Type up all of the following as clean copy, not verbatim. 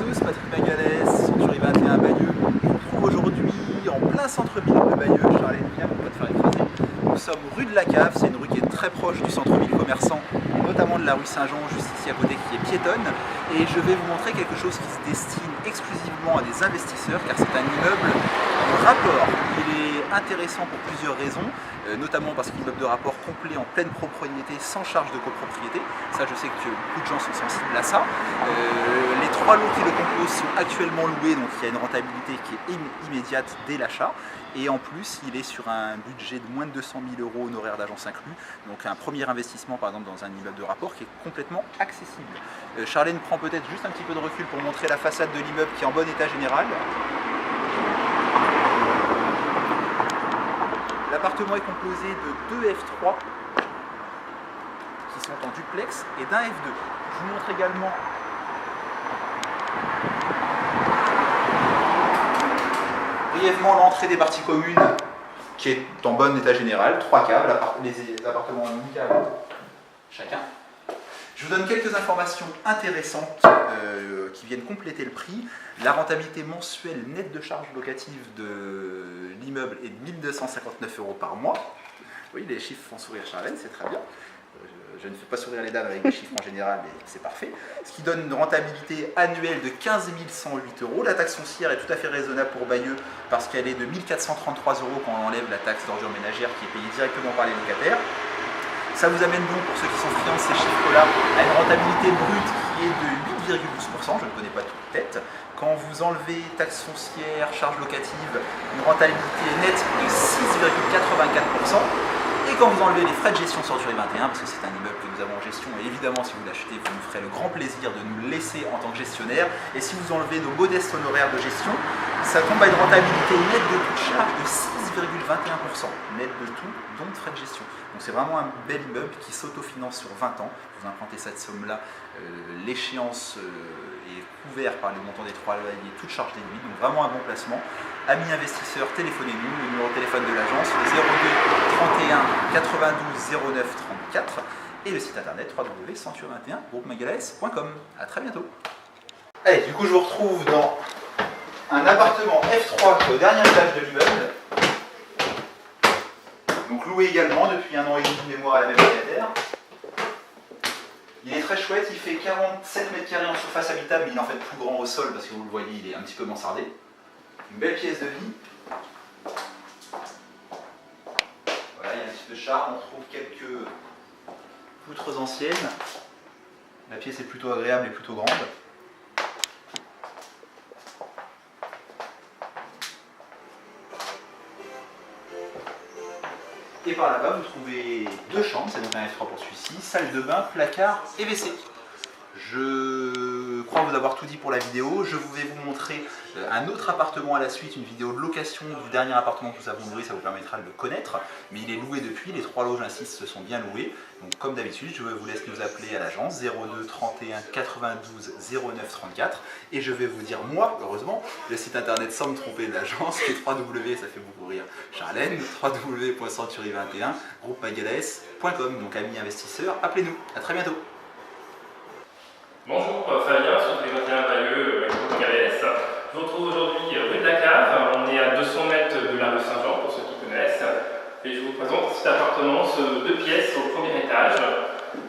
tous, Patrick Magalès, Century 21 à Bayeux. Je me trouve aujourd'hui en plein centre-ville de Bayeux. Charlène, viens pour pas te faire écraser. Nous sommes rue de la Cave, c'est une rue qui est très proche du centre-ville commerçant, et notamment de la rue Saint-Jean, juste ici à côté, qui est piétonne. Et je vais vous montrer quelque chose qui se destine exclusivement à des investisseurs, car c'est un immeuble de rapport. Il est intéressant pour plusieurs raisons, notamment parce qu'il est un immeuble de rapport complet en pleine propriété, sans charge de copropriété. Ça, je sais que beaucoup de gens sont sensibles à ça. Les trois lots qui le composent sont actuellement loués, donc il y a une rentabilité qui est immédiate dès l'achat. Et en plus, il est sur un budget de moins de 200 000 € honoraires d'agence inclus. Donc un premier investissement, par exemple, dans un immeuble de rapport qui est complètement accessible. Charlène prend peut-être juste un petit peu de recul pour montrer la façade de l'immeuble qui est en bon état général. L'appartement est composé de deux F3 qui sont en duplex et d'un F2. Je vous montre également brièvement l'entrée des parties communes qui est en bon état général. 3 caves, les appartements ont une cave chacun. Je vous donne quelques informations intéressantes qui viennent compléter le prix. La rentabilité mensuelle nette de charges locatives de l'immeuble est de 1 259 € par mois. Oui, les chiffres font sourire Charlène, c'est très bien. Je ne fais pas sourire les dames avec des chiffres en général, mais c'est parfait. Ce qui donne une rentabilité annuelle de 15 108 €. La taxe foncière est tout à fait raisonnable pour Bayeux parce qu'elle est de 1 433 € quand on enlève la taxe d'ordure ménagère qui est payée directement par les locataires. Ça vous amène donc, pour ceux qui sont friands de ces chiffres-là, à une rentabilité brute qui est de 8,12%, je ne connais pas toute tête. Quand vous enlevez taxes foncières, charges locatives, une rentabilité nette de 6,84%. Et quand vous enlevez les frais de gestion Century 21, parce que c'est un immeuble que nous avons en gestion, et évidemment si vous l'achetez, vous nous ferez le grand plaisir de nous le laisser en tant que gestionnaire, et si vous enlevez nos modestes honoraires de gestion, ça tombe à une rentabilité nette de toute charge de 6,21%, nette de tout, dont de frais de gestion. Donc c'est vraiment un bel immeuble qui s'autofinance sur 20 ans. Vous empruntez cette somme-là, l'échéance est couverte par les montants des 3 loyers, toute charge déduite, donc vraiment un bon placement. Amis investisseurs, téléphonez-nous, le numéro de téléphone de l'agence, le 02 31 92 09 34 et le site internet www.century21groupemagalès.com. A très bientôt. Allez, du coup je vous retrouve dans un appartement F3 qui est au dernier étage de l'immeuble. Donc loué également depuis 1 an et demi de mémoire à la même locataire. Il est très chouette, il fait 47 m² en surface habitable, mais il est en fait plus grand au sol parce que vous le voyez, il est un petit peu mansardé. Une belle pièce de vie. Voilà, il y a un petit peu de charme, on trouve quelques poutres anciennes. La pièce est plutôt agréable et plutôt grande. Et par là-bas, vous trouvez 2 chambres, c'est donc un F3 pour celui-ci, salle de bain, placard et WC. Je crois vous avoir tout dit pour la vidéo. Je vais vous montrer un autre appartement à la suite, une vidéo de location du dernier appartement que nous avons loué, ça vous permettra de le connaître. Mais il est loué depuis, les 3 lots, j'insiste, se sont bien loués. Donc comme d'habitude, je vous laisse nous appeler à l'agence 02 31 92 09 34. Et je vais vous dire, moi, heureusement, le site internet sans me tromper de l'agence, qui est www, ça fait beaucoup rire Charlène, www.century21groupemagalès.com. Donc amis investisseurs, appelez-nous. À très bientôt. Bonjour, Fabien, Century 21 Bayeux, Groupe Magalès. Je vous retrouve aujourd'hui rue de la Cave. On est à 200 mètres de la rue Saint-Jean, pour ceux qui connaissent. Et je vous présente cet appartement, 2 pièces au premier étage.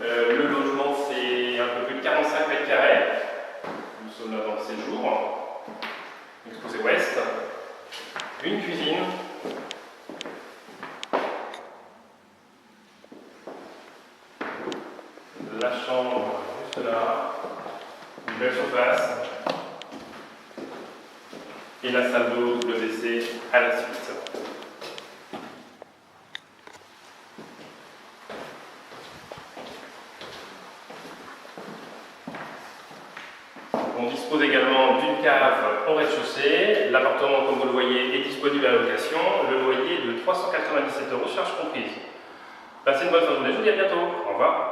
Le logement fait un peu plus de 45 m². Nous sommes là dans le séjour. Exposé ouest. Une cuisine. La chambre juste là. Une belle surface et la salle d'eau WC à la suite. On dispose également d'une cave au rez-de-chaussée. L'appartement, comme vous le voyez, est disponible à la location. Le loyer est de 397 € charges comprises. Passez une bonne fin de journée, je vous dis à bientôt. Au revoir.